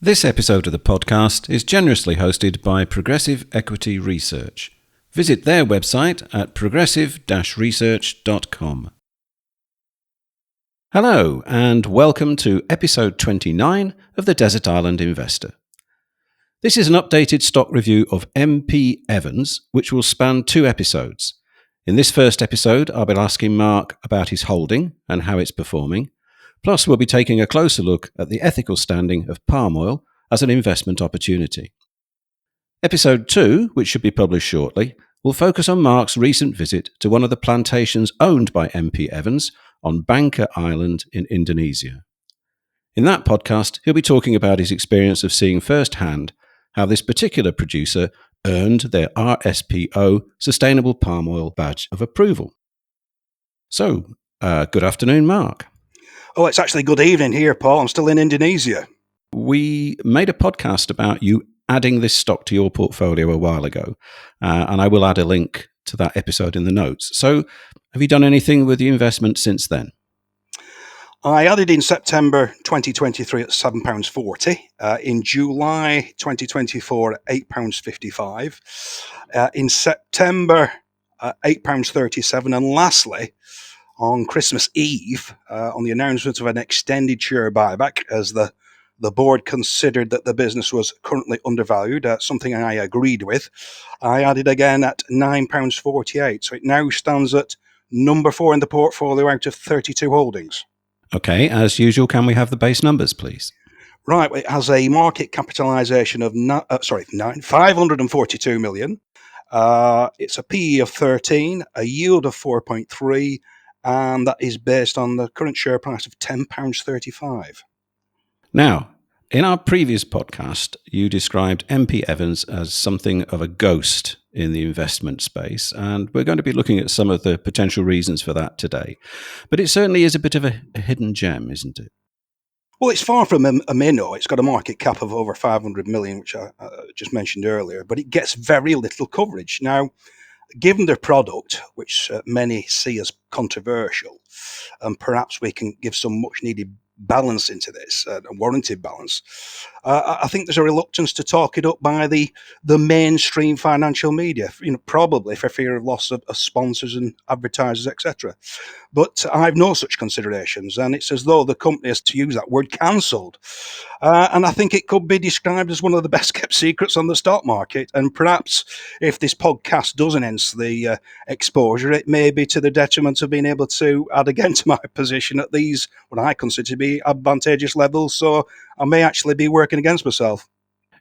This episode of the podcast is generously hosted by Progressive Equity Research. Visit their website at progressive-research.com. Hello, and welcome to episode 29 of the Desert Island Investor. This is an updated stock review of MPE, which will span 2 episodes. In this first episode, I'll be asking Mark about his holding and how it's performing. Plus, we'll be taking a closer look at the ethical standing of palm oil as an investment opportunity. Episode 2, which should be published shortly, will focus on Mark's recent visit to one of the plantations owned by MPE on Bangka Island in Indonesia. In that podcast, he'll be talking about his experience of seeing firsthand how this particular producer earned their RSPO Sustainable Palm Oil Badge of Approval. So, good afternoon, Mark. Oh, it's actually good evening here, Paul. I'm still in Indonesia. We made a podcast about you adding this stock to your portfolio a while ago, and I will add a link to that episode in the notes. So, have you done anything with the investment since then? I added in September 2023 at £7.40, in July 2024 at £8.55, in September £8.37, and lastly, on Christmas Eve, on the announcement of an extended share buyback, as the board considered that the business was currently undervalued, something I agreed with, I added again at £9.48. So it now stands at number 4 in the portfolio out of 32 holdings. Okay, as usual, can we have the base numbers, please? Right, it has a market capitalisation of 542 million. It's a PE of 13, a yield of 4.3, and that is based on the current share price of £10.35. Now, in our previous podcast, you described MPE as something of a ghost in the investment space, and we're going to be looking at some of the potential reasons for that today. But it certainly is a bit of a hidden gem, isn't it? Well, it's far from a minnow. It's got a market cap of over 500 million, which I just mentioned earlier, but it gets very little coverage. Now, given their product, which many see as controversial, and perhaps we can give some much needed balance into this, a warranted balance, I think there's a reluctance to talk it up by the mainstream financial media, probably for fear of loss of sponsors and advertisers, etc. But I have no such considerations, and it's as though the company has, to use that word, cancelled. And I think it could be described as one of the best kept secrets on the stock market. And perhaps if this podcast does enhance the exposure, it may be to the detriment of being able to add again to my position at these, what I consider to be advantageous levels. So I may actually be working against myself.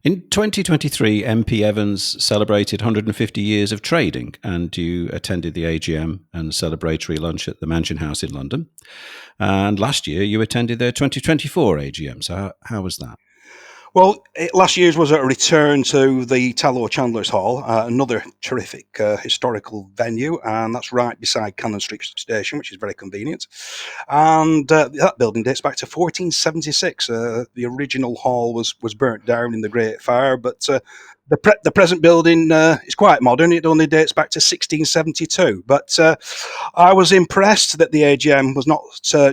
In 2023, MPE celebrated 150 years of trading, and you attended the AGM and celebratory lunch at the Mansion House in London. And last year, you attended their 2024 AGM. So how was that? Well, last year's was a return to the Tallow Chandler's Hall, another terrific historical venue, and that's right beside Cannon Street Station, which is very convenient. And that building dates back to 1476. The original hall was burnt down in the Great Fire, but the present building is quite modern. It only dates back to 1672. But I was impressed that the AGM was not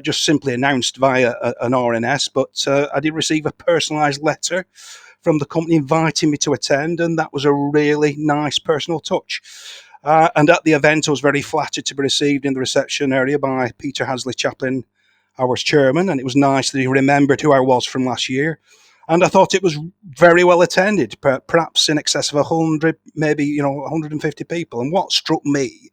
just simply announced via an RNS, but I did receive a personalised letter from the company inviting me to attend, and that was a really nice personal touch. And at the event, I was very flattered to be received in the reception area by Peter Hadsley Chaplin, our chairman, and it was nice that he remembered who I was from last year. And I thought it was very well attended, perhaps in excess of 100, maybe 150 people. And what struck me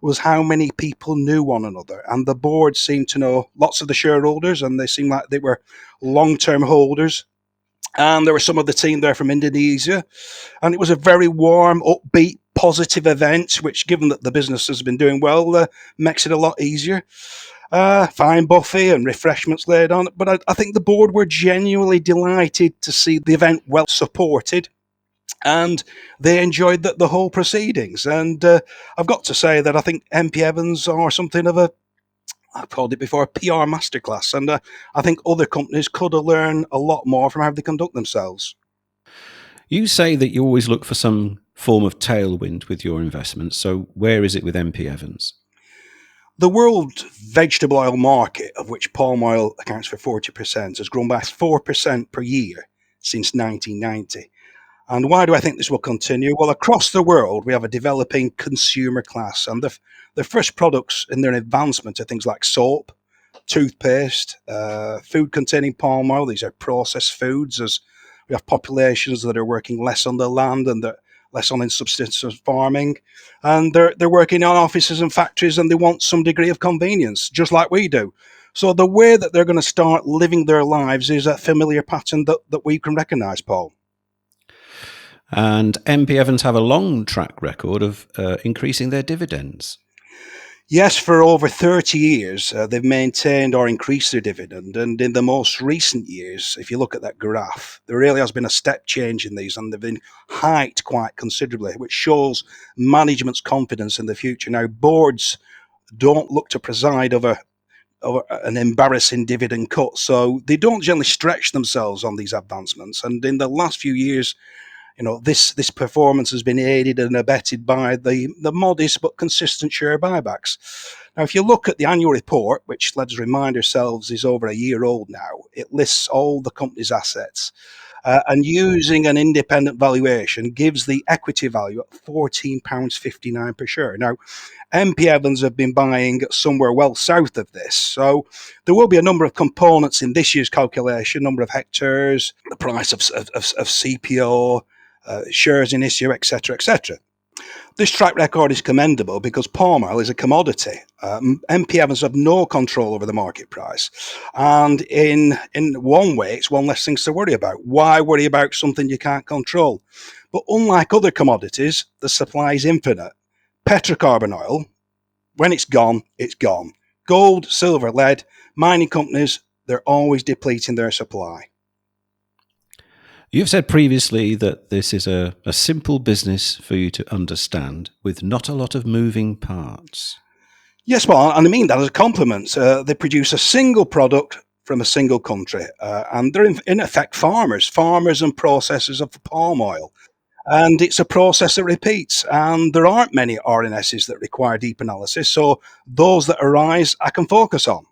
was how many people knew one another. And the board seemed to know lots of the shareholders, and they seemed like they were long-term holders. And there were some of the team there from Indonesia. And it was a very warm, upbeat, positive event, which, given that the business has been doing well, makes it a lot easier. Fine buffet and refreshments laid on. But I think the board were genuinely delighted to see the event well supported, and they enjoyed the whole proceedings. And I've got to say that I think MPE are something of I've called it before, a PR masterclass. And I think other companies could learn a lot more from how they conduct themselves. You say that you always look for some form of tailwind with your investments. So where is it with MPE? The world vegetable oil market, of which palm oil accounts for 40%, has grown by 4% per year since 1990. And why do I think this will continue? Well, across the world, we have a developing consumer class, and the first products in their advancement are things like soap, toothpaste, food containing palm oil. These are processed foods, as we have populations that are working less on the land and less on in subsistence farming, and they're working on offices and factories, and they want some degree of convenience, just like we do. So the way that they're going to start living their lives is a familiar pattern that we can recognise, Paul. And MP Evans have a long track record of increasing their dividends. Yes, for over 30 years, they've maintained or increased their dividend. And in the most recent years, if you look at that graph, there really has been a step change in these, and they've been hiked quite considerably, which shows management's confidence in the future. Now, boards don't look to preside over an embarrassing dividend cut, so they don't generally stretch themselves on these advancements. And in the last few years, this performance has been aided and abetted by the modest but consistent share buybacks. Now, if you look at the annual report, which, let's remind ourselves, is over a year old now, it lists all the company's assets, and using an independent valuation gives the equity value at £14.59 per share. Now, MP Evans have been buying somewhere well south of this, so there will be a number of components in this year's calculation: number of hectares, the price of CPO, shares in issue, etc., etc. This track record is commendable because palm oil is a commodity. MP Evans have no control over the market price, and in one way, it's one less things to worry about. Why worry about something you can't control? But unlike other commodities, the supply is infinite. Petrocarbon oil, when it's gone, it's gone. Gold, silver, lead, mining companies, they're always depleting their supply. You've said previously that this is a simple business for you to understand with not a lot of moving parts. Yes, well, and I mean that as a compliment. They produce a single product from a single country, and they're in effect farmers and processors of palm oil. And it's a process that repeats, and there aren't many RNSs that require deep analysis, so those that arise I can focus on.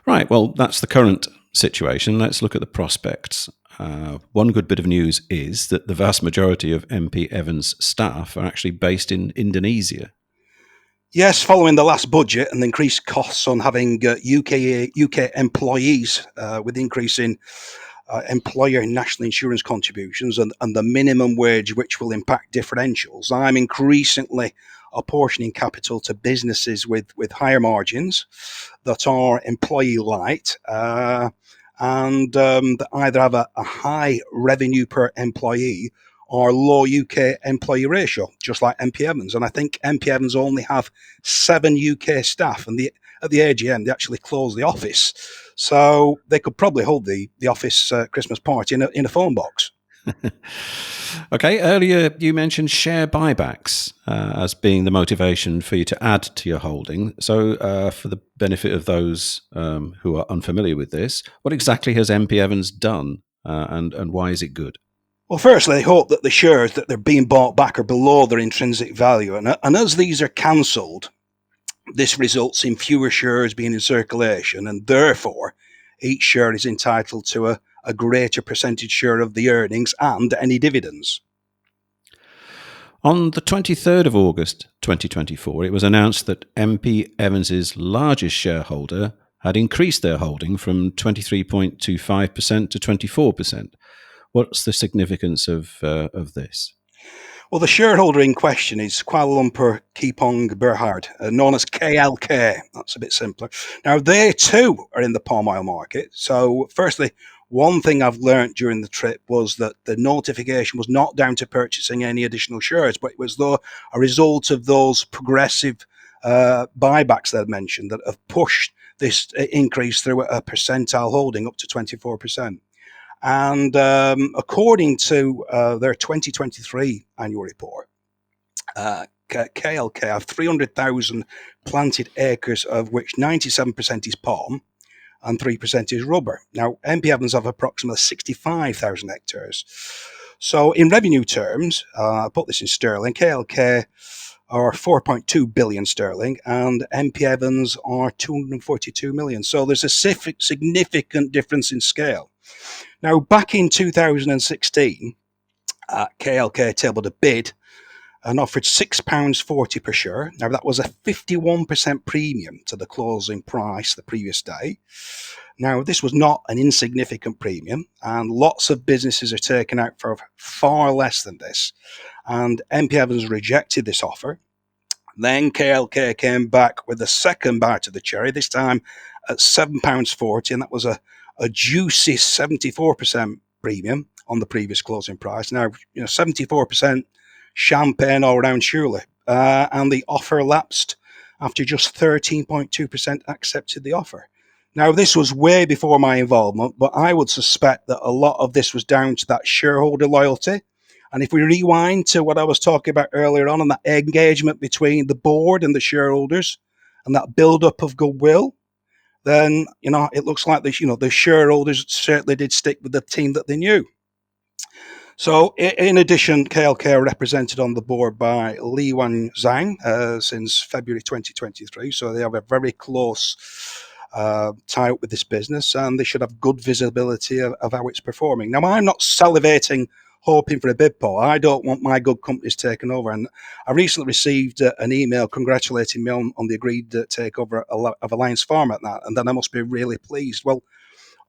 Right, well, that's the current situation. Let's look at the prospects. One good bit of news is that the vast majority of MP Evans' staff are actually based in Indonesia. Yes, following the last budget and the increased costs on having UK employees, with the increase in employer national insurance contributions and the minimum wage, which will impact differentials, I'm increasingly apportioning capital to businesses with higher margins that are employee light, and that either have a high revenue per employee or low UK employee ratio, just like MP Evans. And I think MP Evans only have 7 UK staff, and at the AGM they actually closed the office, so they could probably hold the office Christmas party in a phone box. Okay, earlier you mentioned share buybacks as being the motivation for you to add to your holding. So for the benefit of those who are unfamiliar with this, what exactly has MP Evans done, and why is it good? Well, firstly, they hope that the shares that they're being bought back are below their intrinsic value, and as these are cancelled, this results in fewer shares being in circulation, and therefore each share is entitled to a greater percentage share of the earnings and any dividends. On the 23rd of August 2024, it was announced that MP Evans's largest shareholder had increased their holding from 23.25% to 24%. What's the significance of this? Well, the shareholder in question is Kuala Lumpur Kepong Berhad, known as KLK. That's a bit simpler. Now, they too are in the palm oil market. So, firstly, one thing I've learned during the trip was that the notification was not down to purchasing any additional shares, but it was a result of those progressive buybacks that I mentioned that have pushed this increase through a percentile holding up to 24%. And according to their 2023 annual report, KLK have 300,000 planted acres, of which 97% is palm and 3% is rubber. Now, MP Evans have approximately 65,000 hectares. So in revenue terms, I'll put this in sterling, KLK are 4.2 billion sterling and MP Evans are 242 million. So there's a significant difference in scale. Now, back in 2016, KLK tabled a bid and offered £6.40 per share. Now, that was a 51% premium to the closing price the previous day. Now, this was not an insignificant premium, and lots of businesses are taken out for far less than this. And MP Evans rejected this offer. Then KLK came back with a second bite of the cherry, this time at £7.40, and that was a juicy 74% premium on the previous closing price. Now, 74% champagne all round, surely. And the offer lapsed after just 13.2% accepted the offer. Now, this was way before my involvement, but I would suspect that a lot of this was down to that shareholder loyalty. And if we rewind to what I was talking about earlier on, and that engagement between the board and the shareholders, and that build-up of goodwill, then it looks like the shareholders certainly did stick with the team that they knew. So, in addition, KLK are represented on the board by Li Wan Zhang since February 2023. So they have a very close tie-up with this business, and they should have good visibility of how it's performing. Now, I'm not salivating, hoping for a bid poll. I don't want my good companies taken over. And I recently received an email congratulating me on the agreed takeover of Alliance Pharma at that, and then I must be really pleased. Well,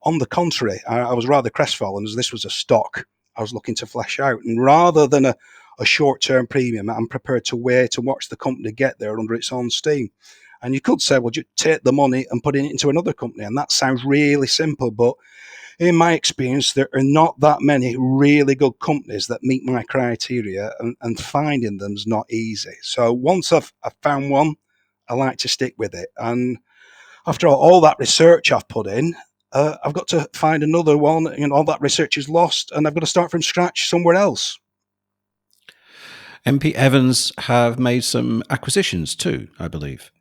on the contrary, I was rather crestfallen, as this was a stock I was looking to flesh out. And rather than a short-term premium, I'm prepared to wait and watch the company get there under its own steam. And you could say, well, just take the money and put it into another company. And that sounds really simple, but in my experience, there are not that many really good companies that meet my criteria, and finding them is not easy. So once I've found one, I like to stick with it. And after all that research I've put in, I've got to find another one. All that research is lost, and I've got to start from scratch somewhere else. MP Evans have made some acquisitions too, I believe.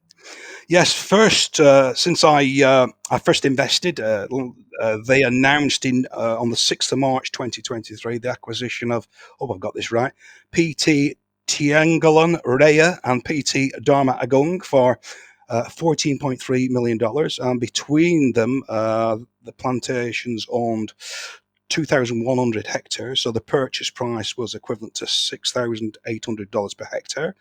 Yes, first, since I first invested, they announced on the 6th of March 2023 the acquisition of, I've got this right, PT Tiangalan Raya and PT Dharma Agung for $14.3 million. And between them, the plantations owned 2,100 hectares. So the purchase price was equivalent to $6,800 per hectare.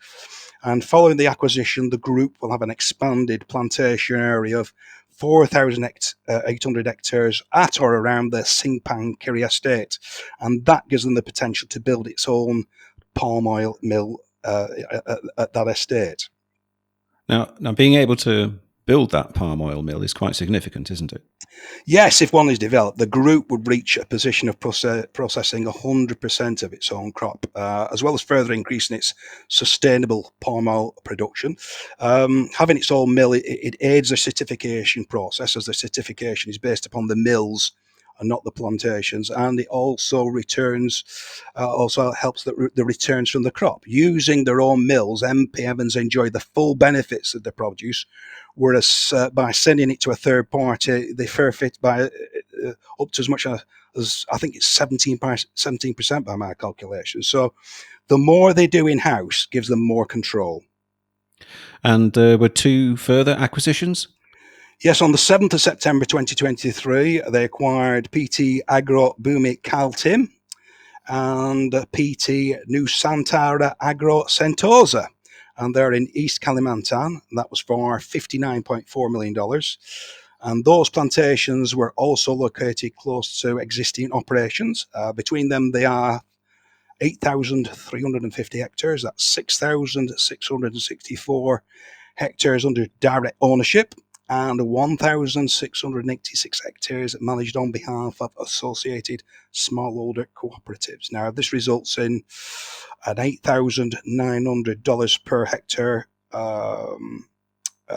And following the acquisition, the group will have an expanded plantation area of 4,800 hectares at or around the Singpang Kiri estate. And that gives them the potential to build its own palm oil mill at that estate. Now, being able to build that palm oil mill is quite significant, isn't it? Yes, if one is developed, the group would reach a position of processing 100% of its own crop, as well as further increasing its sustainable palm oil production. Having its own mill, it aids the certification process, as the certification is based upon the mills and not the plantations, and it also helps the returns from the crop. Using their own mills, MP Evans enjoy the full benefits of the produce, whereas by sending it to a third party, they forfeit by up to as much as I think it's 17% by my calculations. So the more they do in-house gives them more control. And there were two further acquisitions? Yes, on the 7th of September 2023, they acquired PT Agro Bumi Kaltim and PT Nusantara Agro Sentosa. And they're in East Kalimantan. That was for $59.4 million. And those plantations were also located close to existing operations. Between them, they are 8,350 hectares. That's 6,664 hectares under direct ownership, and 1,686 hectares managed on behalf of associated smallholder cooperatives. Now, this results in an $8,900 per hectare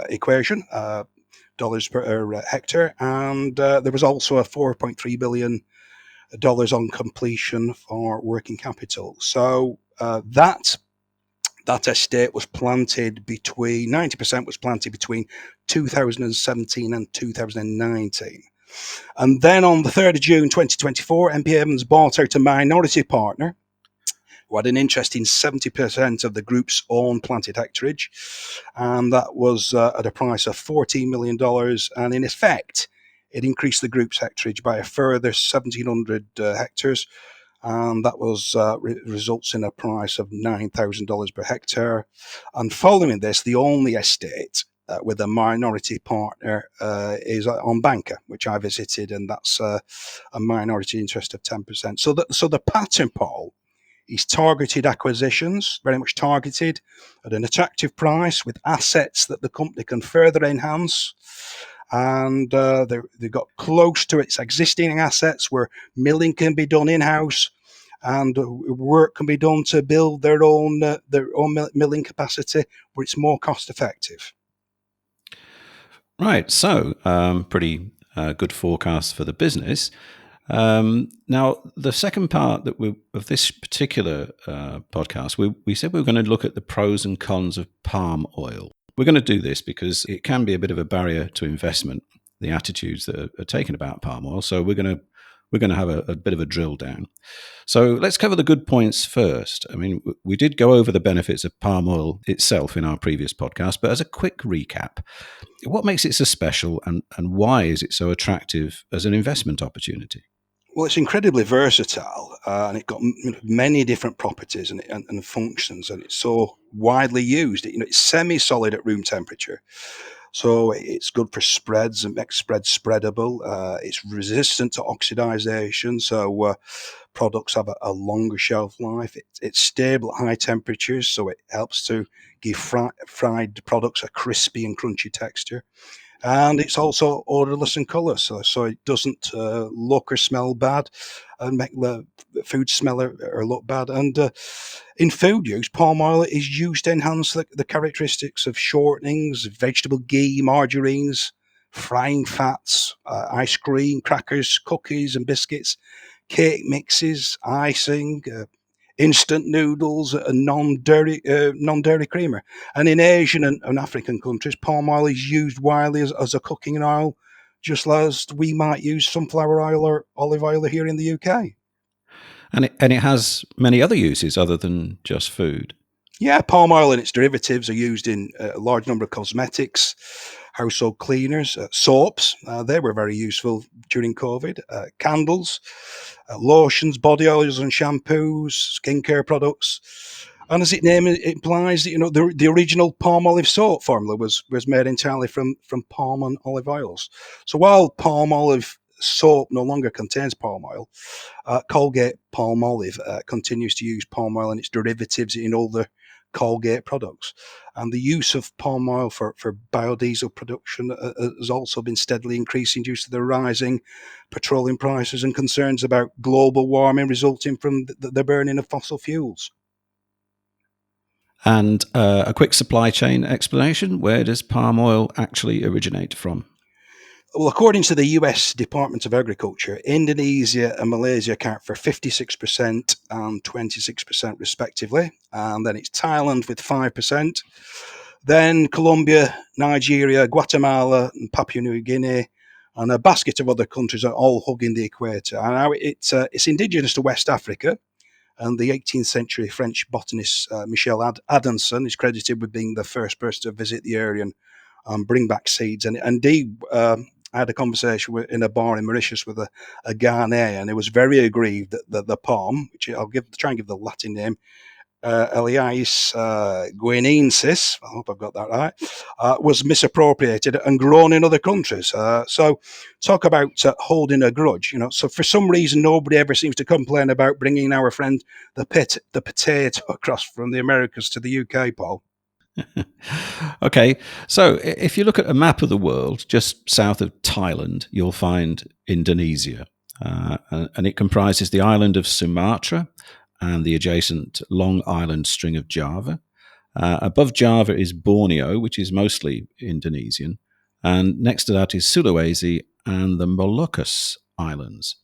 equation, dollars per hectare, and there was also a $4.3 billion on completion for working capital. So that estate was planted between 90% was planted between 2017 and 2019. And then on the 3rd of June 2024, MP Evans bought out a minority partner who had an interest in 70% of the group's own planted hectarage. And that was at a price of $14 million. And in effect, it increased the group's hectarage by a further 1,700 hectares, and that was results in a price of $9,000 per hectare. And following this, the only estate with a minority partner is on Banker, which I visited, and that's a minority interest of 10%. So the pattern, Paul, is targeted acquisitions, very much targeted at an attractive price with assets that the company can further enhance. And they got close to its existing assets where milling can be done in-house, and work can be done to build their own milling capacity where it's more cost effective. Right. So, pretty good forecast for the business. Now, the second part of this particular podcast, we said we were going to look at the pros and cons of palm oil. We're going to do this because it can be a bit of a barrier to investment, the attitudes that are taken about palm oil. So we're going to have a bit of a drill down. So let's cover the good points first. I mean, we did go over the benefits of palm oil itself in our previous podcast, but as a quick recap, what makes it so special and why is it so attractive as an investment opportunity? Well, it's incredibly versatile, and it's got many different properties and functions, and it's so widely used. It's semi-solid at room temperature, so it's good for spreads and makes spreads spreadable. It's resistant to oxidization, so products have a longer shelf life. It's stable at high temperatures, so it helps to give fried products a crispy and crunchy texture. And it's also odorless in colour, so it doesn't look or smell bad and make the food smell or look bad. And in food use, palm oil is used to enhance the characteristics of shortenings, vegetable ghee, margarines, frying fats, ice cream, crackers, cookies and biscuits, cake mixes, icing, instant noodles, and non-dairy creamer. And in Asian and African countries, palm oil is used widely as a cooking oil, just as we might use sunflower oil or olive oil here in the UK. And it has many other uses other than just food. Yeah, palm oil and its derivatives are used in a large number of cosmetics, household cleaners, soaps. They were very useful during COVID. Candles, lotions, body oils and shampoos, skincare products. And as its name implies, the original palm olive soap formula was made entirely from palm and olive oils. So while palm olive soap no longer contains palm oil, Colgate Palmolive continues to use palm oil and its derivatives in all the Colgate products. And the use of palm oil for biodiesel production has also been steadily increasing due to the rising petroleum prices and concerns about global warming resulting from the burning of fossil fuels. And a quick supply chain explanation. Where does palm oil actually originate from? Well, according to the US Department of Agriculture, Indonesia and Malaysia account for 56% and 26% respectively. And then it's Thailand with 5%. Then Colombia, Nigeria, Guatemala, and Papua New Guinea, and a basket of other countries are all hugging the equator. And now it's indigenous to West Africa. And the 18th century French botanist Michel Adanson is credited with being the first person to visit the area and bring back seeds. And indeed, I had a conversation in a bar in Mauritius with a Ghanaian, and he was very aggrieved that the palm, which I'll try and give the Latin name, Elias guineensis, I hope I've got that right, was misappropriated and grown in other countries. So talk about holding a grudge, So for some reason, nobody ever seems to complain about bringing our friend the potato across from the Americas to the UK, Paul. Okay, so if you look at a map of the world, just south of Thailand, you'll find Indonesia. And it comprises the island of Sumatra and the adjacent Long Island string of Java. Above Java is Borneo, which is mostly Indonesian. And next to that is Sulawesi and the Moluccas Islands.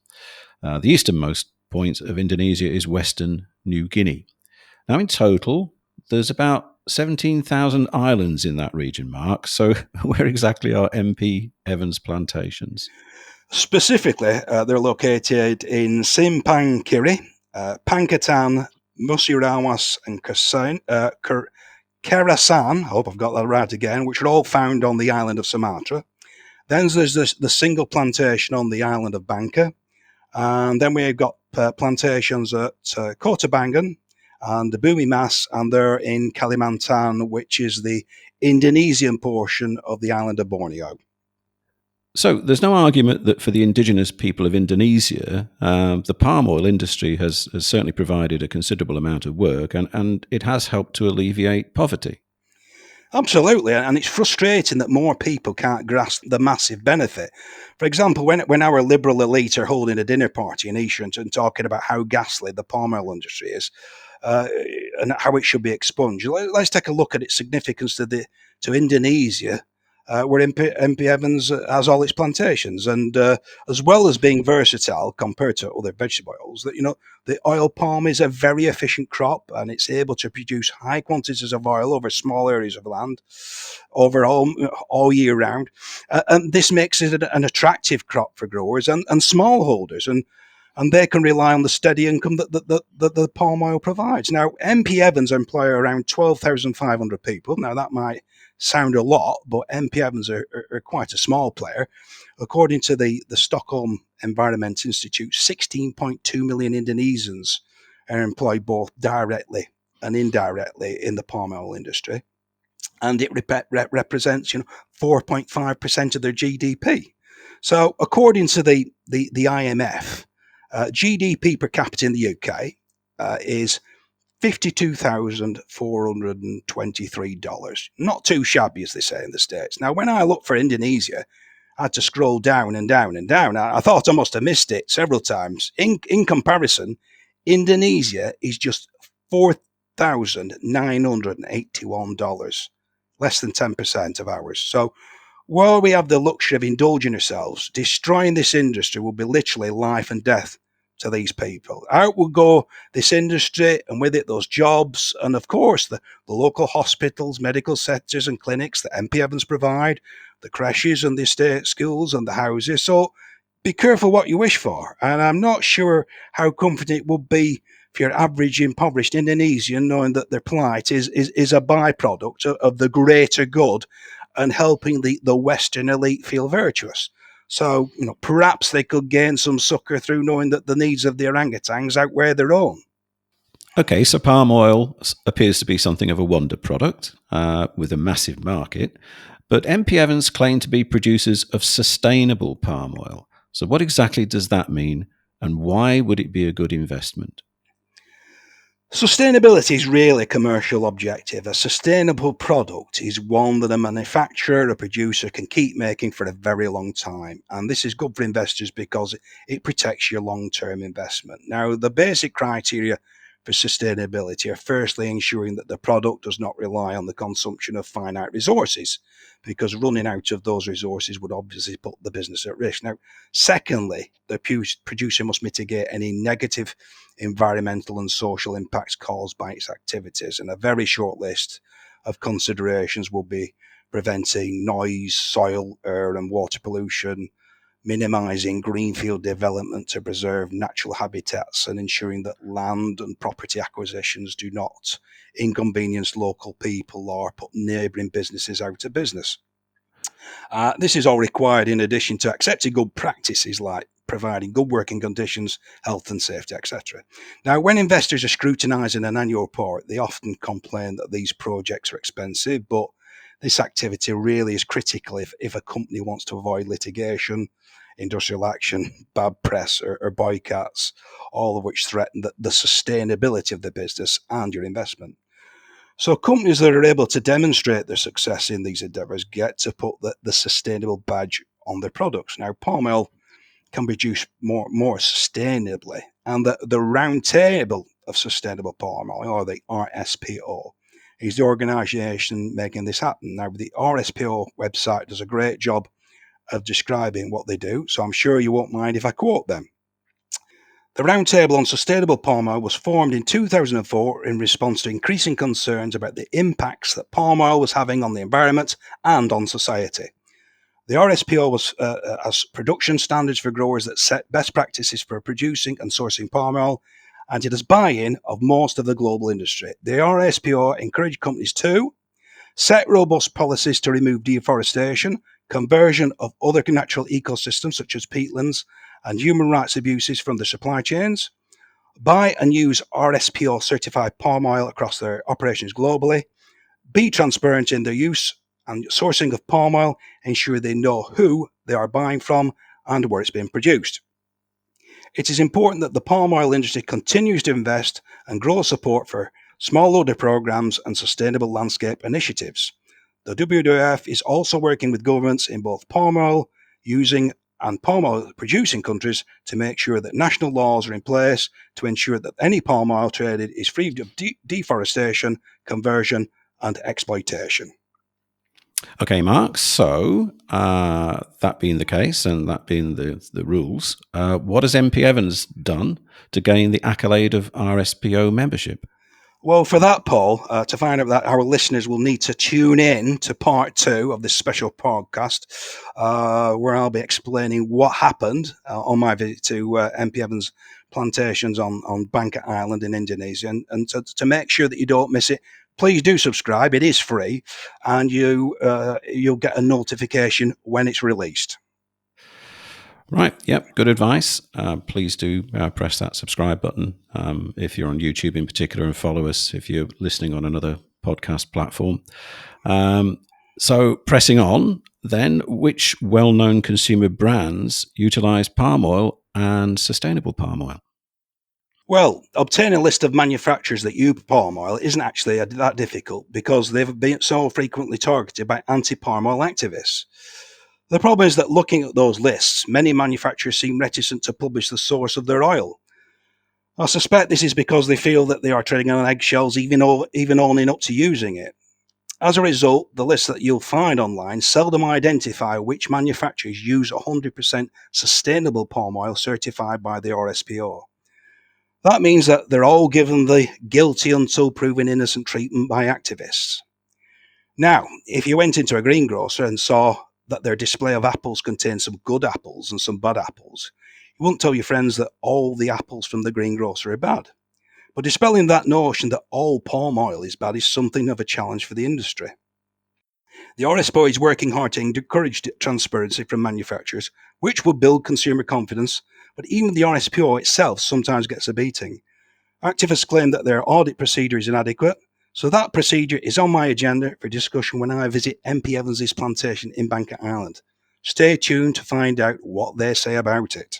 The easternmost point of Indonesia is Western New Guinea. Now, in total, there's about 17,000 islands in that region, Mark. So where exactly are MP Evans plantations? Specifically, they're located in Simpang Kiri, Pankatan, Musirawas, and Kerasan, I hope I've got that right again, which are all found on the island of Sumatra. Then there's the single plantation on the island of Bangka. And then we've got plantations at Kota Bangun and the Bumi Mas, and they're in Kalimantan, which is the Indonesian portion of the island of Borneo. So there's no argument that for the indigenous people of Indonesia, the palm oil industry has certainly provided a considerable amount of work, and it has helped to alleviate poverty. Absolutely, and it's frustrating that more people can't grasp the massive benefit. For example, when our liberal elite are holding a dinner party in Eastern and talking about how ghastly the palm oil industry is, and how it should be expunged, let's take a look at its significance to Indonesia, where MP Evans has all its plantations, and as well as being versatile compared to other vegetable oils, that the oil palm is a very efficient crop, and it's able to produce high quantities of oil over small areas of land, over all year round, and this makes it an attractive crop for growers and smallholders, and they can rely on the steady income that the palm oil provides. Now, MP Evans employ around 12,500 people. Now, that might sound a lot, but MP Evans are quite a small player. According to the Stockholm Environment Institute, 16.2 million Indonesians are employed both directly and indirectly in the palm oil industry, and it represents 4.5% of their GDP. So, according to the IMF, GDP per capita in the UK is $52,423. Not too shabby, as they say in the States. Now, when I look for Indonesia, I had to scroll down and down and down. I thought I must have missed it several times. In comparison, Indonesia is just $4,981, less than 10% of ours. So, while we have the luxury of indulging ourselves, destroying this industry will be literally life and death to these people. Out will go this industry, and with it those jobs, and of course the local hospitals, medical centres and clinics that MP Evans provide, the creches and the estate schools and the houses. So be careful what you wish for, and I'm not sure how comforting it would be for your average impoverished Indonesian knowing that their plight is a byproduct of the greater good and helping the Western elite feel virtuous. So, perhaps they could gain some succor through knowing that the needs of the orangutans outweigh their own. Okay, so palm oil appears to be something of a wonder product with a massive market, but MP Evans claim to be producers of sustainable palm oil. So what exactly does that mean, and why would it be a good investment? Sustainability is really a commercial objective. A sustainable product is one that a manufacturer or producer can keep making for a very long time. And this is good for investors because it protects your long-term investment. Now, the basic criteria for sustainability are firstly ensuring that the product does not rely on the consumption of finite resources, because running out of those resources would obviously put the business at risk. Now, secondly, the producer must mitigate any negative environmental and social impacts caused by its activities. And a very short list of considerations will be preventing noise, soil, air, and water pollution, minimising greenfield development to preserve natural habitats, and ensuring that land and property acquisitions do not inconvenience local people or put neighbouring businesses out of business. This is all required in addition to accepting good practices like providing good working conditions, health and safety, etc. Now, when investors are scrutinising an annual report, they often complain that these projects are expensive, but this activity really is critical if a company wants to avoid litigation, industrial action, bad press, or boycotts, all of which threaten the sustainability of the business and your investment. So companies that are able to demonstrate their success in these endeavours get to put the sustainable badge on their products. Now, palm oil can be produced more sustainably, and the Round Table of Sustainable Palm Oil, or the RSPO, is the organisation making this happen. Now, the RSPO website does a great job of describing what they do, so I'm sure you won't mind if I quote them. The Roundtable on Sustainable Palm Oil was formed in 2004 in response to increasing concerns about the impacts that palm oil was having on the environment and on society. The RSPO has production standards for growers that set best practices for producing and sourcing palm oil, and it has buy-in of most of the global industry. The RSPO encouraged companies to set robust policies to remove deforestation, conversion of other natural ecosystems such as peatlands, and human rights abuses from the supply chains, buy and use RSPO certified palm oil across their operations globally, be transparent in their use and sourcing of palm oil, ensure they know who they are buying from and where it's being produced. It is important that the palm oil industry continues to invest and grow support for smallholder programs and sustainable landscape initiatives. The WWF is also working with governments in both palm oil using and palm oil producing countries to make sure that national laws are in place to ensure that any palm oil traded is free of deforestation, conversion, and exploitation. Okay, Mark. So, that being the case and that being the rules, what has MP Evans done to gain the accolade of RSPO membership? Well, for that, Paul, to find out that, our listeners will need to tune in to part 2 of this special podcast, where I'll be explaining what happened on my visit to MP Evans plantations on Bangka Island in Indonesia. And to make sure that you don't miss it, please do subscribe. It is free, and you'll get a notification when it's released. Right. Yep. Good advice. Please do press that subscribe button if you're on YouTube in particular, and follow us if you're listening on another podcast platform. So, pressing on, then, which well-known consumer brands utilize palm oil and sustainable palm oil? Well, obtaining a list of manufacturers that use palm oil isn't actually that difficult because they've been so frequently targeted by anti-palm oil activists. The problem is that looking at those lists, many manufacturers seem reticent to publish the source of their oil. I suspect this is because they feel that they are treading on eggshells even owning up to using it. As a result, the lists that you'll find online seldom identify which manufacturers use 100% sustainable palm oil certified by the RSPO. That means that they're all given the guilty until proven innocent treatment by activists. Now, if you went into a greengrocer and saw that their display of apples contained some good apples and some bad apples, you wouldn't tell your friends that all the apples from the greengrocer are bad. But dispelling that notion that all palm oil is bad is something of a challenge for the industry. The RSPO is working hard to encourage transparency from manufacturers, which will build consumer confidence, but even the RSPO itself sometimes gets a beating. Activists claim that their audit procedure is inadequate, so that procedure is on my agenda for discussion when I visit MP Evans' plantation in Bangka Island. Stay tuned to find out what they say about it.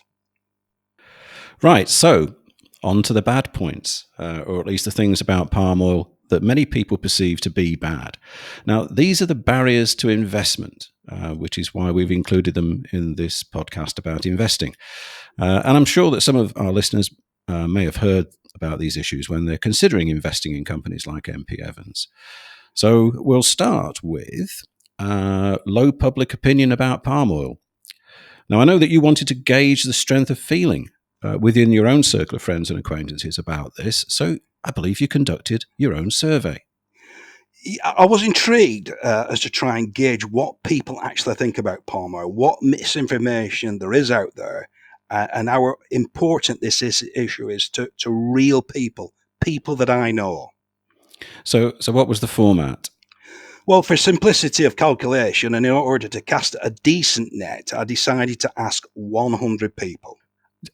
Right. So, on to the bad points, or at least the things about palm oil that many people perceive to be bad. Now, these are the barriers to investment, which is why we've included them in this podcast about investing. And I'm sure that some of our listeners may have heard about these issues when they're considering investing in companies like MP Evans. So we'll start with low public opinion about palm oil. Now, I know that you wanted to gauge the strength of feeling within your own circle of friends and acquaintances about this, so I believe you conducted your own survey. I was intrigued as to try and gauge what people actually think about palm oil, what misinformation there is out there, and how important this issue is to real people that I know. So what was the format? Well, for simplicity of calculation and in order to cast a decent net, I decided to ask 100 people.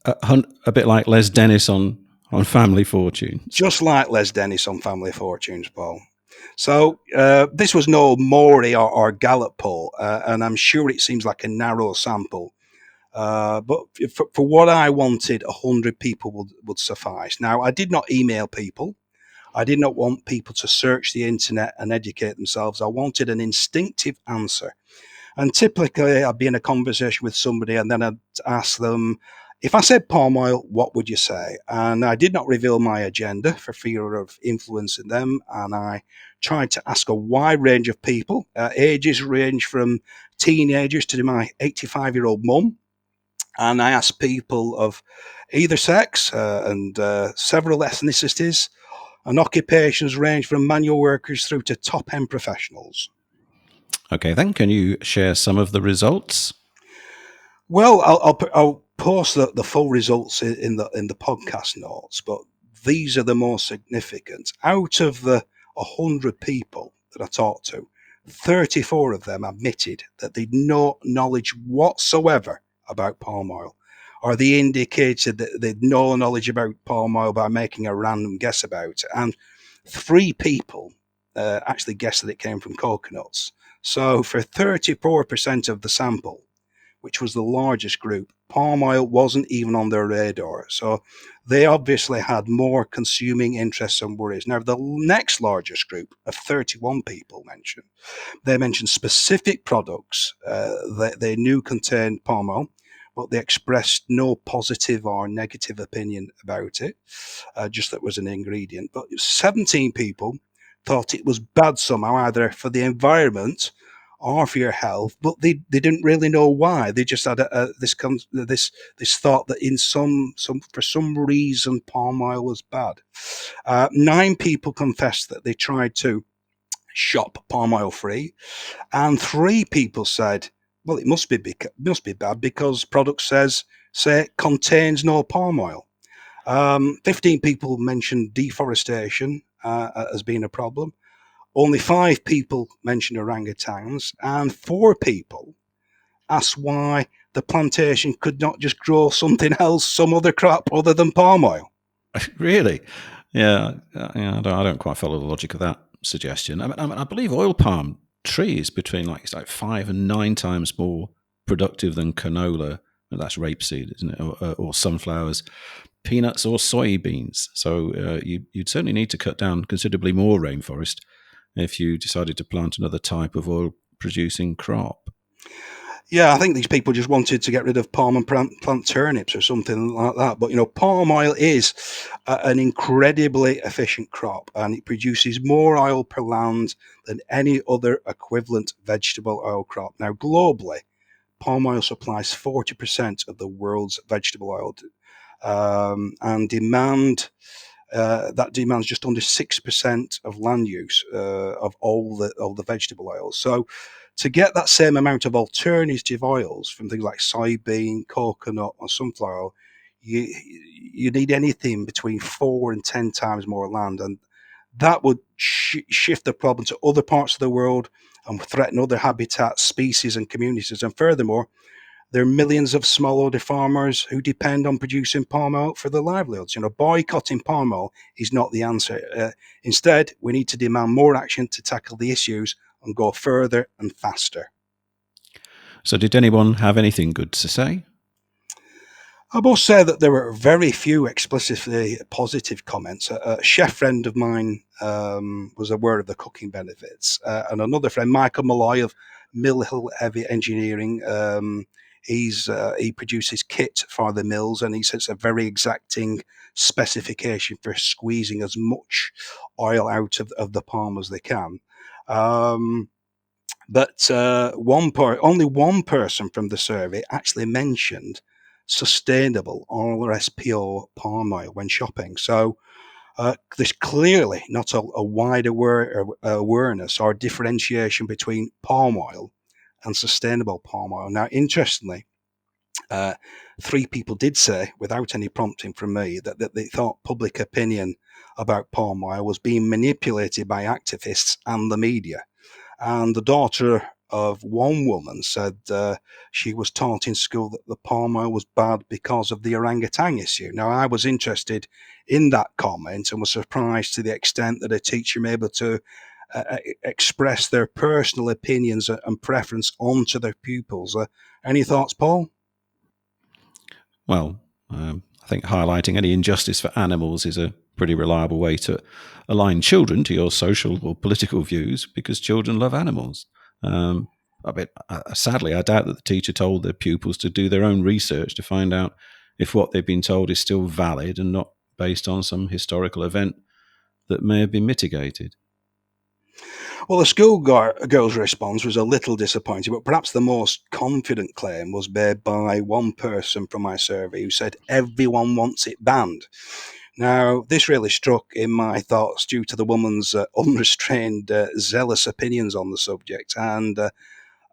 A bit like Les Dennis on Family Fortunes. Just like Les Dennis on Family Fortunes, Paul. So this was no Maury or Gallup poll, and I'm sure it seems like a narrow sample. But for what I wanted, 100 people would suffice. Now, I did not email people. I did not want people to search the internet and educate themselves. I wanted an instinctive answer. And typically, I'd be in a conversation with somebody and then I'd ask them, if I said palm oil, what would you say? And I did not reveal my agenda for fear of influencing them. And I tried to ask a wide range of people. Ages range from teenagers to my 85-year-old mum. And I asked people of either sex and several ethnicities, and occupations range from manual workers through to top-end professionals. Okay, then can you share some of the results? Well, I'll post the full results in the podcast notes, but these are the most significant. Out of the 100 people that I talked to, 34 of them admitted that they'd no knowledge whatsoever about palm oil, or they indicated that they'd no knowledge about palm oil by making a random guess about it. And 3 people actually guessed that it came from coconuts. So for 34% of the sample, which was the largest group, palm oil wasn't even on their radar. So they obviously had more consuming interests and worries. Now, the next largest group of 31 people they mentioned specific products that they knew contained palm oil, but they expressed no positive or negative opinion about it, just that it was an ingredient. But 17 people thought it was bad somehow, either for the environment or for your health, but they didn't really know why. They just had this thought that in some for some reason palm oil was bad. 9 people confessed that they tried to shop palm oil free, and 3 people said, "Well, it must be bad because product say contains no palm oil." 15 people mentioned deforestation as being a problem. Only 5 people mentioned orangutans, and 4 people asked why the plantation could not just grow something else, some other crop other than palm oil. Really? Yeah, I don't quite follow the logic of that suggestion. I believe oil palm trees between it's like 5 and 9 times more productive than canola. That's rapeseed, isn't it? Or sunflowers, peanuts, or soybeans. So you'd certainly need to cut down considerably more rainforest if you decided to plant another type of oil-producing crop. Yeah, I think these people just wanted to get rid of palm and plant turnips or something like that. But palm oil is an incredibly efficient crop, and it produces more oil per land than any other equivalent vegetable oil crop. Now, globally, palm oil supplies 40% of the world's vegetable oil, and that demands just under 6% of land use of all the vegetable oils. So to get that same amount of alternative oils from things like soybean, coconut, or sunflower oil, you need anything between 4 and 10 times more land, and that would shift the problem to other parts of the world and threaten other habitats, species, and communities. And furthermore, there are millions of smallholder farmers who depend on producing palm oil for their livelihoods. Boycotting palm oil is not the answer. Instead, we need to demand more action to tackle the issues and go further and faster. So did anyone have anything good to say? I must say that there were very few explicitly positive comments. A chef friend of mine was aware of the cooking benefits, and another friend, Michael Malloy of Mill Hill Heavy Engineering, he produces kit for the mills, and he sets a very exacting specification for squeezing as much oil out of the palm as they can. But only one person from the survey actually mentioned sustainable or SPO palm oil when shopping. So there's clearly not a wide awareness or differentiation between palm oil and sustainable palm oil. Now, interestingly, 3 people did say, without any prompting from me, that they thought public opinion about palm oil was being manipulated by activists and the media. And the daughter of one woman said she was taught in school that the palm oil was bad because of the orangutan issue. Now, I was interested in that comment and was surprised to the extent that a teacher may be able to express their personal opinions and preference onto their pupils. Any thoughts, Paul? Well, I think highlighting any injustice for animals is a pretty reliable way to align children to your social or political views, because children love animals. Sadly, I doubt that the teacher told their pupils to do their own research to find out if what they've been told is still valid and not based on some historical event that may have been mitigated. Well, the schoolgirl's response was a little disappointing, but perhaps the most confident claim was made by one person from my survey who said everyone wants it banned. Now, this really struck in my thoughts due to the woman's unrestrained, zealous opinions on the subject, and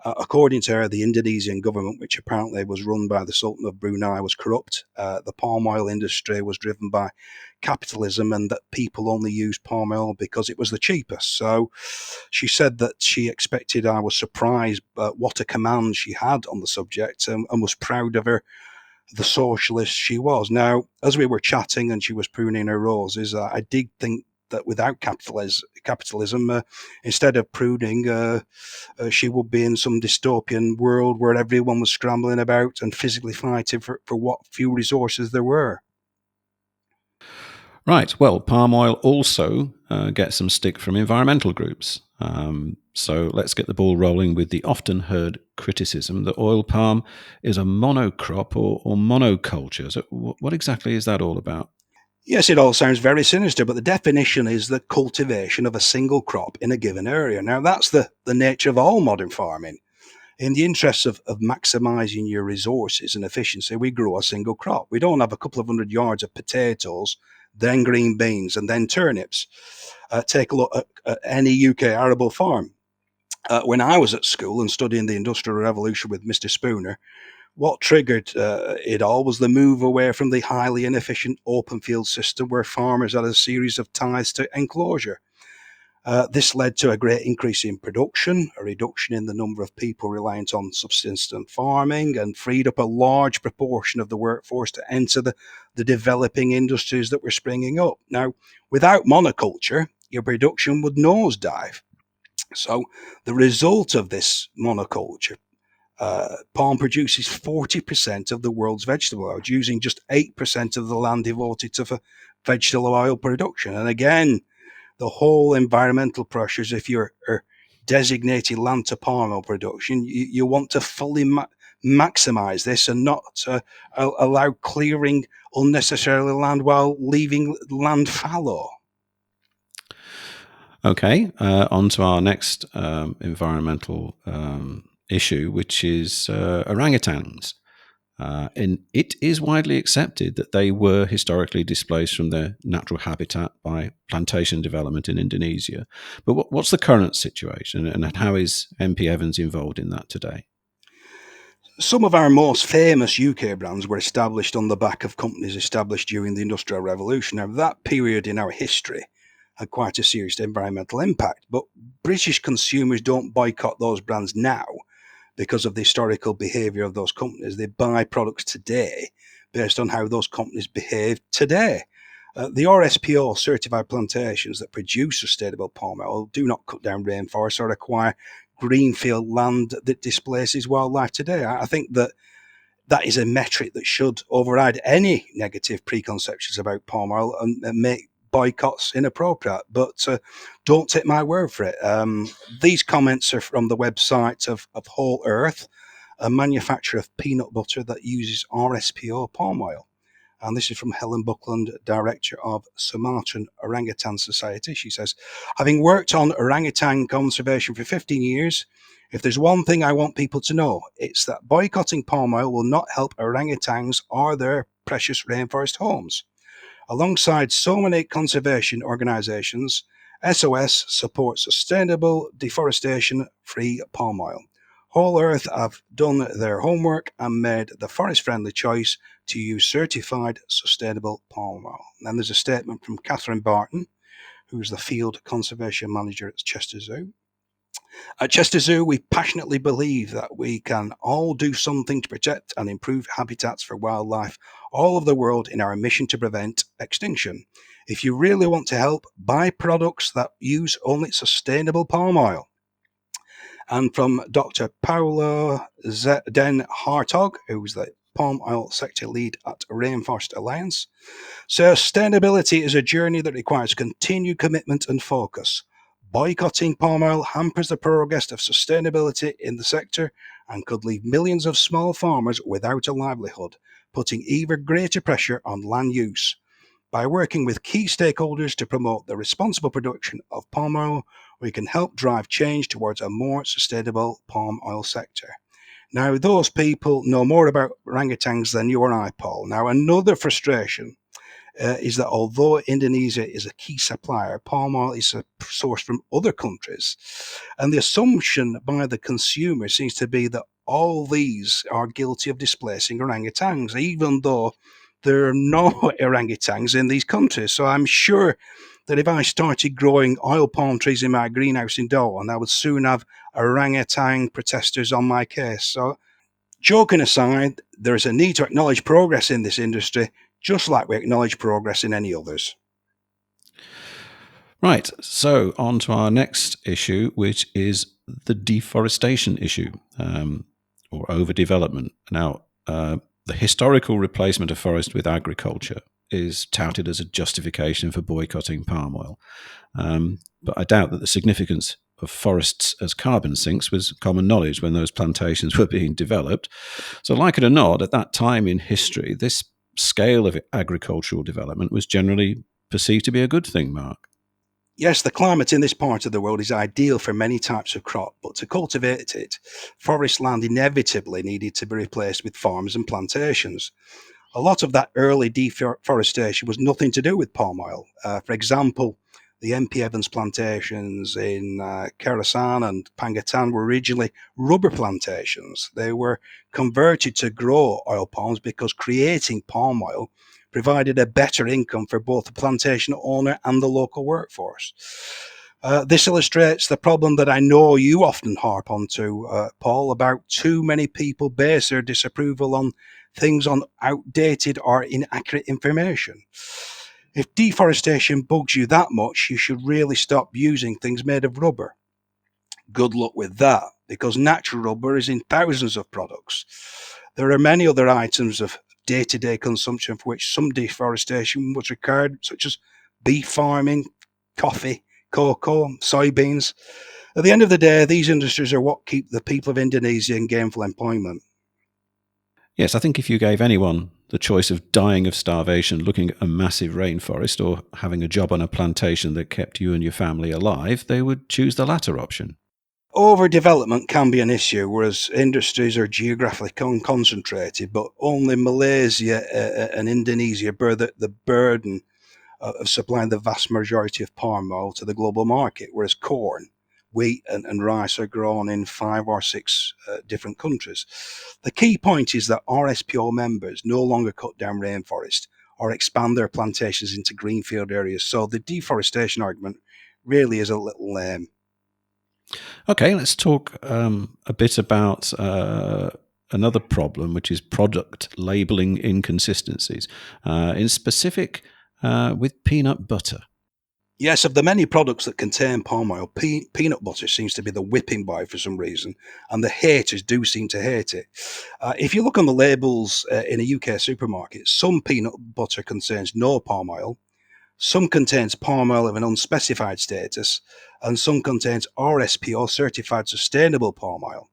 According to her, the Indonesian government, which apparently was run by the Sultan of Brunei, was corrupt. The palm oil industry was driven by capitalism, and that people only used palm oil because it was the cheapest. So she said that she expected I was surprised at what a command she had on the subject, and was proud of her, the socialist she was. Now, as we were chatting and she was pruning her roses, I did think that without capitalism, instead of pruning, she would be in some dystopian world where everyone was scrambling about and physically fighting for what few resources there were. Right. Well, palm oil also gets some stick from environmental groups. So let's get the ball rolling with the often heard criticism that oil palm is a monocrop or monoculture. So what exactly is that all about? Yes, it all sounds very sinister, but the definition is the cultivation of a single crop in a given area. Now, that's the nature of all modern farming. In the interests of maximising your resources and efficiency, we grow a single crop. We don't have a couple of 100 yards of potatoes, then green beans, and then turnips. Take a look at any UK arable farm. When I was at school and studying the Industrial Revolution with Mr. Spooner, what triggered it all was the move away from the highly inefficient open field system where farmers had a series of ties to enclosure. This led to a great increase in production, a reduction in the number of people reliant on subsistence farming, and freed up a large proportion of the workforce to enter the developing industries that were springing up. Now, without monoculture, your production would nosedive. So, the result of this monoculture, palm produces 40% of the world's vegetable oil, using just 8% of the land devoted to vegetable oil production. And again, the whole environmental pressures, if you're designated land to palm oil production, you want to fully maximize this and not allow clearing unnecessarily land while leaving land fallow. Okay, on to our next environmental issue, which is orangutans. And it is widely accepted that they were historically displaced from their natural habitat by plantation development in Indonesia. But what's the current situation, and how is MP Evans involved in that today? Some of our most famous UK brands were established on the back of companies established during the Industrial Revolution. Now, that period in our history had quite a serious environmental impact, but British consumers don't boycott those brands now because of the historical behaviour of those companies. They buy products today based on how those companies behave today. The RSPO certified plantations that produce sustainable palm oil do not cut down rainforests or acquire greenfield land that displaces wildlife today. I think that is a metric that should override any negative preconceptions about palm oil and make boycotts inappropriate. But don't take my word for it. These comments are from the website of Whole Earth, a manufacturer of peanut butter that uses RSPO palm oil. And this is from Helen Buckland, Director of Sumatran Orangutan Society. She says, having worked on orangutan conservation for 15 years, if there's one thing I want people to know, it's that boycotting palm oil will not help orangutans or their precious rainforest homes. Alongside so many conservation organisations, SOS supports sustainable deforestation-free palm oil. Whole Earth have done their homework and made the forest-friendly choice to use certified sustainable palm oil. And then there's a statement from Catherine Barton, who's the Field Conservation Manager at Chester Zoo. At Chester Zoo, we passionately believe that we can all do something to protect and improve habitats for wildlife all over the world in our mission to prevent extinction. If you really want to help, buy products that use only sustainable palm oil. And from Dr. Paolo Den Hartog, who's the palm oil sector lead at Rainforest Alliance. Sustainability is a journey that requires continued commitment and focus. Boycotting palm oil hampers the progress of sustainability in the sector and could leave millions of small farmers without a livelihood, putting even greater pressure on land use. By working with key stakeholders to promote the responsible production of palm oil, we can help drive change towards a more sustainable palm oil sector. Now, those people know more about orangutans than you or I, Paul. Now, another frustration is that although Indonesia is a key supplier, palm oil is sourced from other countries. And the assumption by the consumer seems to be that all these are guilty of displacing orangutans, even though there are no orangutans in these countries. So I'm sure that if I started growing oil palm trees in my greenhouse in Darwin, I would soon have orangutan protesters on my case. So, joking aside, there is a need to acknowledge progress in this industry, just like we acknowledge progress in any others. Right, so on to our next issue, which is the deforestation issue, or overdevelopment. Now, the historical replacement of forest with agriculture is touted as a justification for boycotting palm oil. But I doubt that the significance of forests as carbon sinks was common knowledge when those plantations were being developed. So, like it or not, at that time in history, this scale of agricultural development was generally perceived to be a good thing, Mark. Yes, the climate in this part of the world is ideal for many types of crop, but to cultivate it, forest land inevitably needed to be replaced with farms and plantations. A lot of that early deforestation was nothing to do with palm oil. For example, the MP Evans plantations in Khorasan and Pangatan were originally rubber plantations. They were converted to grow oil palms because creating palm oil provided a better income for both the plantation owner and the local workforce. This illustrates the problem that I know you often harp on to, Paul, about too many people base their disapproval on things on outdated or inaccurate information. If deforestation bugs you that much, you should really stop using things made of rubber. Good luck with that, because natural rubber is in thousands of products. There are many other items of day-to-day consumption for which some deforestation was required, such as beef farming, coffee, cocoa, soybeans. At the end of the day, these industries are what keep the people of Indonesia in gainful employment. Yes, I think if you gave anyone the choice of dying of starvation looking at a massive rainforest or having a job on a plantation that kept you and your family alive, they would choose the latter option. Overdevelopment can be an issue, whereas industries are geographically concentrated, but only Malaysia and Indonesia bear the burden of supplying the vast majority of palm oil to the global market, whereas corn, wheat, and rice are grown in 5 or 6 different countries. The key point is that RSPO members no longer cut down rainforest or expand their plantations into greenfield areas, so the deforestation argument really is a little lame. Okay, let's talk a bit about another problem, which is product labeling inconsistencies, in specific with peanut butter. Yes, of the many products that contain palm oil, peanut butter seems to be the whipping boy for some reason, and the haters do seem to hate it. If you look on the labels in a UK supermarket, some peanut butter contains no palm oil, some contains palm oil of an unspecified status, and some contains RSPO certified sustainable palm oil.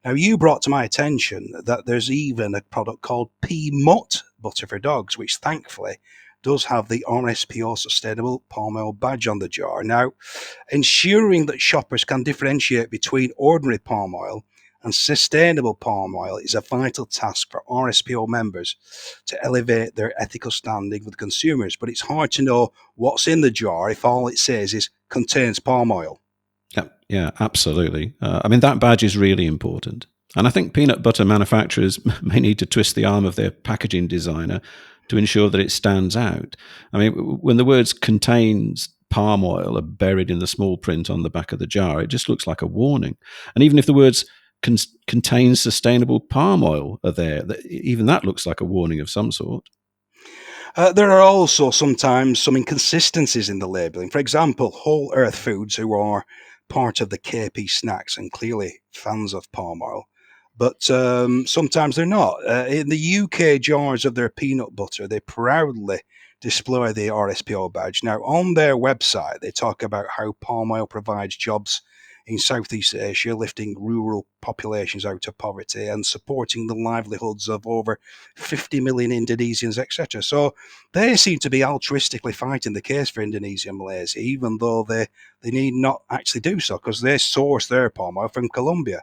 Now, you brought to my attention that there's even a product called Peanut butter for dogs, which thankfully does have the RSPO sustainable palm oil badge on the jar. Now, ensuring that shoppers can differentiate between ordinary palm oil and sustainable palm oil is a vital task for RSPO members to elevate their ethical standing with consumers. But it's hard to know what's in the jar if all it says is contains palm oil. Yeah, absolutely. I mean, that badge is really important. And I think peanut butter manufacturers may need to twist the arm of their packaging designer to ensure that it stands out. I mean, when the words contains palm oil are buried in the small print on the back of the jar, it just looks like a warning. And even if the words contains sustainable palm oil are there, even that looks like a warning of some sort. There are also sometimes some inconsistencies in the labelling. For example, Whole Earth Foods, who are part of the KP Snacks and clearly fans of palm oil, but sometimes they're not. In the UK jars of their peanut butter, they proudly display the RSPO badge. Now, on their website, they talk about how palm oil provides jobs in Southeast Asia, lifting rural populations out of poverty and supporting the livelihoods of over 50 million Indonesians, etc. So they seem to be altruistically fighting the case for Indonesia and Malaysia, even though they need not actually do so because they source their palm oil from Colombia.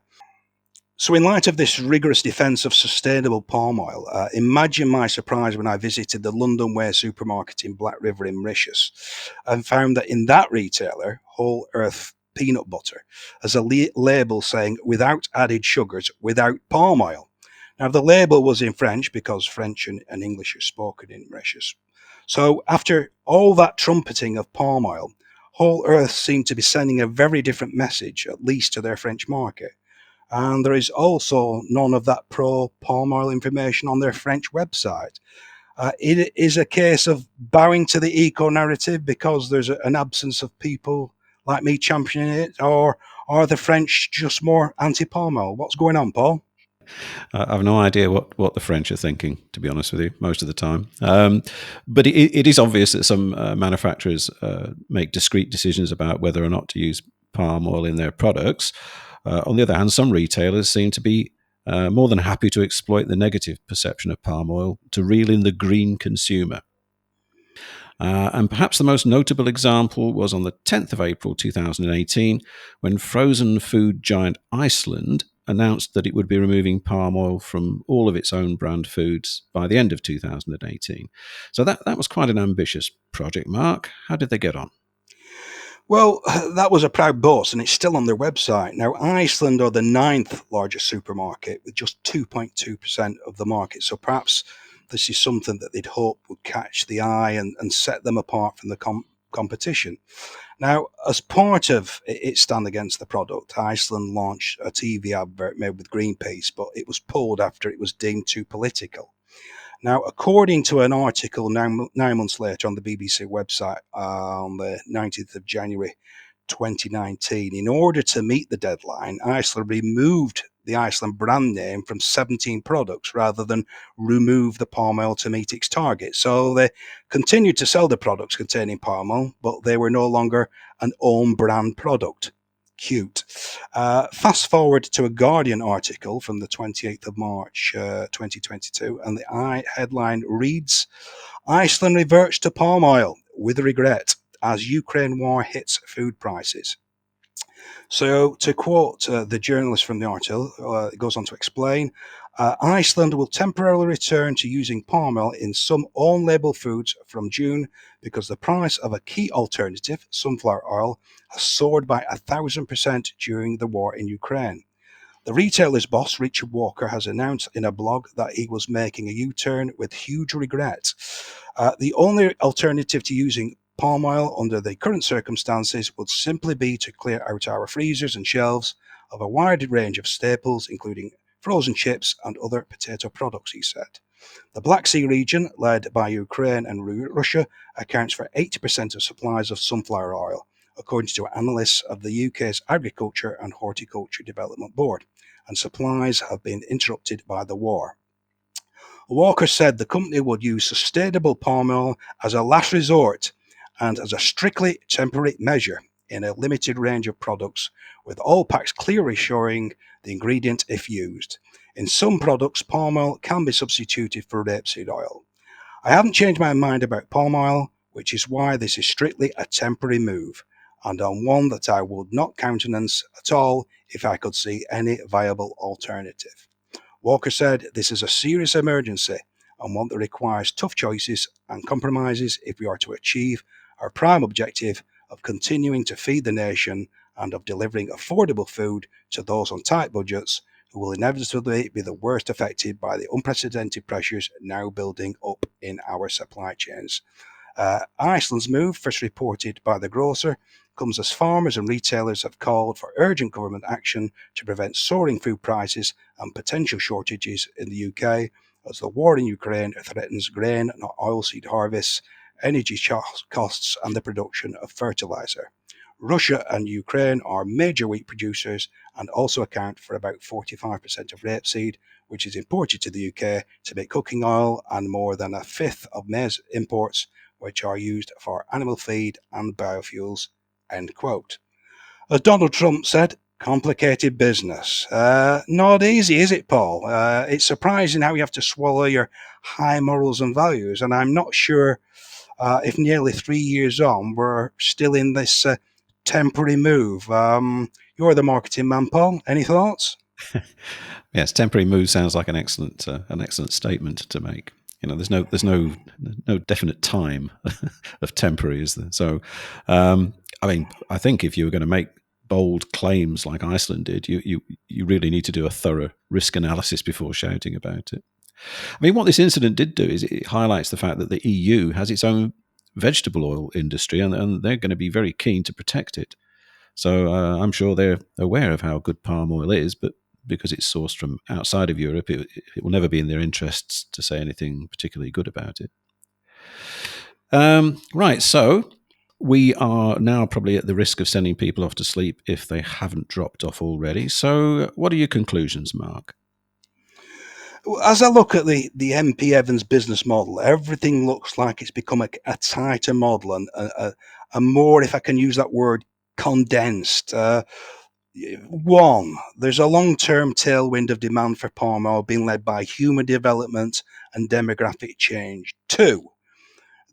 So, in light of this rigorous defence of sustainable palm oil, imagine my surprise when I visited the London Way supermarket in Black River in Mauritius and found that in that retailer, Whole Earth Peanut Butter has a label saying without added sugars, without palm oil. Now, the label was in French because French and English are spoken in Mauritius. So, after all that trumpeting of palm oil, Whole Earth seemed to be sending a very different message, at least to their French market. And there is also none of that pro palm oil information on their French website. It is a case of bowing to the eco narrative because there's an absence of people like me championing it, or are the French just more anti palm oil? What's going on, Paul? I've no idea what the French are thinking, to be honest with you, most of the time. But it is obvious that some manufacturers make discrete decisions about whether or not to use palm oil in their products. On the other hand, some retailers seem to be more than happy to exploit the negative perception of palm oil to reel in the green consumer. And perhaps the most notable example was on the 10th of April 2018, when frozen food giant Iceland announced that it would be removing palm oil from all of its own brand foods by the end of 2018. So that was quite an ambitious project, Mark. How did they get on? Well, that was a proud boast, and it's still on their website. Now, Iceland are the ninth largest supermarket with just 2.2% of the market. So perhaps this is something that they'd hope would catch the eye and set them apart from the competition. Now, as part of its stand against the product, Iceland launched a TV advert made with Greenpeace, but it was pulled after it was deemed too political. Now, according to an article 9 months later on the BBC website on the 19th of January 2019, in order to meet the deadline, Iceland removed the Iceland brand name from 17 products rather than remove the palm oil to meet its target. So they continued to sell the products containing palm oil, but they were no longer an own brand product. Cute. Fast forward to a Guardian article from the 28th of March 2022, and the headline reads, Iceland reverts to palm oil with regret as Ukraine war hits food prices. So, to quote the journalist from the article, it goes on to explain Iceland will temporarily return to using palm oil in some own label foods from June because the price of a key alternative, sunflower oil, has soared by 1,000% during the war in Ukraine. The retailer's boss, Richard Walker, has announced in a blog that he was making a U-turn with huge regret. The only alternative to using palm oil under the current circumstances would simply be to clear out our freezers and shelves of a wide range of staples, including frozen chips and other potato products, he said. The Black Sea region, led by Ukraine and Russia, accounts for 80% of supplies of sunflower oil, according to analysts of the UK's Agriculture and Horticulture Development Board, and supplies have been interrupted by the war. Walker said the company would use sustainable palm oil as a last resort and as a strictly temporary measure in a limited range of products, with all packs clearly showing the ingredient if used. In some products, palm oil can be substituted for rapeseed oil. I haven't changed my mind about palm oil, which is why this is strictly a temporary move, and on one that I would not countenance at all if I could see any viable alternative. Walker said this is a serious emergency and one that requires tough choices and compromises if we are to achieve our prime objective of continuing to feed the nation and of delivering affordable food to those on tight budgets who will inevitably be the worst affected by the unprecedented pressures now building up in our supply chains. Iceland's move, first reported by the grocer, comes as farmers and retailers have called for urgent government action to prevent soaring food prices and potential shortages in the UK as the war in Ukraine threatens grain and oilseed harvests, energy costs, and the production of fertilizer. Russia and Ukraine are major wheat producers and also account for about 45% of rapeseed, which is imported to the UK to make cooking oil, and more than a fifth of maize imports, which are used for animal feed and biofuels. End quote. As Donald Trump said, complicated business. Not easy, is it, Paul? It's surprising how you have to swallow your high morals and values, and I'm not sure if nearly 3 years on we're still in this temporary move. You're the marketing man, Paul. Any thoughts? Yes, temporary move sounds like an excellent statement to make. There's no definite time of temporary, is there? So, I think if you were going to make bold claims like Iceland did, you really need to do a thorough risk analysis before shouting about it. What this incident did do is it highlights the fact that the EU has its own vegetable oil industry, and they're going to be very keen to protect it. So I'm sure they're aware of how good palm oil is, but because it's sourced from outside of Europe, it will never be in their interests to say anything particularly good about it. Right, so we are now probably at the risk of sending people off to sleep if they haven't dropped off already. So what are your conclusions, Mark? As I look at the MP Evans business model, everything looks like it's become a tighter model and a more, if I can use that word, condensed. One, there's a long-term tailwind of demand for palm oil being led by human development and demographic change. Two,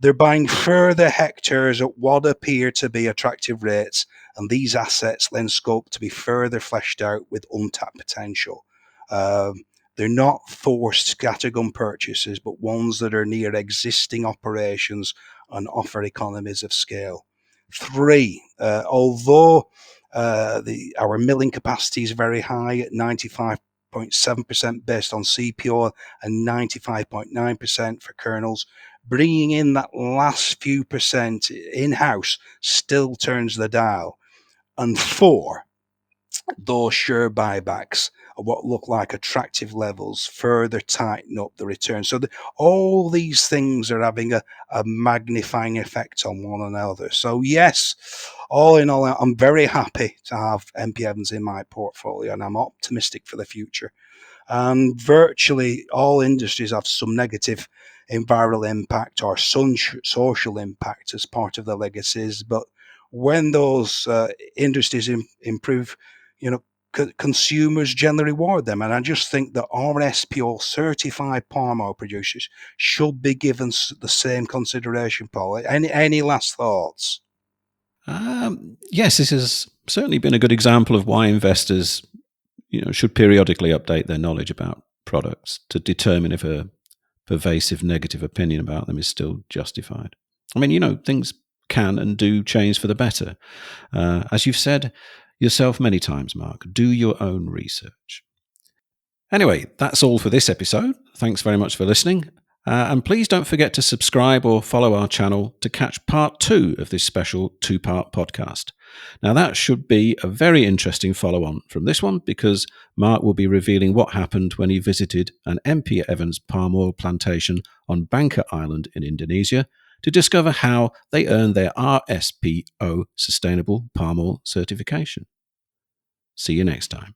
they're buying further hectares at what appear to be attractive rates, and these assets lend scope to be further fleshed out with untapped potential. They're not forced scattergun purchases, but ones that are near existing operations and offer economies of scale. Three, although our milling capacity is very high at 95.7% based on CPO and 95.9% for kernels, bringing in that last few percent in-house still turns the dial. And four, those share buybacks at what look like attractive levels further tighten up the return. So all these things are having a magnifying effect on one another. So yes, all in all, I'm very happy to have MP Evans in my portfolio, and I'm optimistic for the future. And virtually all industries have some negative environmental impact or social impact as part of their legacies. But when those industries improve, consumers generally reward them. And I just think that RSPO certified palm oil producers should be given the same consideration, Paul. Any last thoughts? Yes, this has certainly been a good example of why investors should periodically update their knowledge about products to determine if a pervasive negative opinion about them is still justified. Things can and do change for the better. As you've said yourself many times, Mark, do your own research. Anyway, that's all for this episode. Thanks very much for listening. And please don't forget to subscribe or follow our channel to catch part 2 of this special 2-part podcast. Now, that should be a very interesting follow-on from this one, because Mark will be revealing what happened when he visited an MP Evans palm oil plantation on Bangka Island in Indonesia to discover how they earned their RSPO Sustainable Palm Oil certification. See you next time.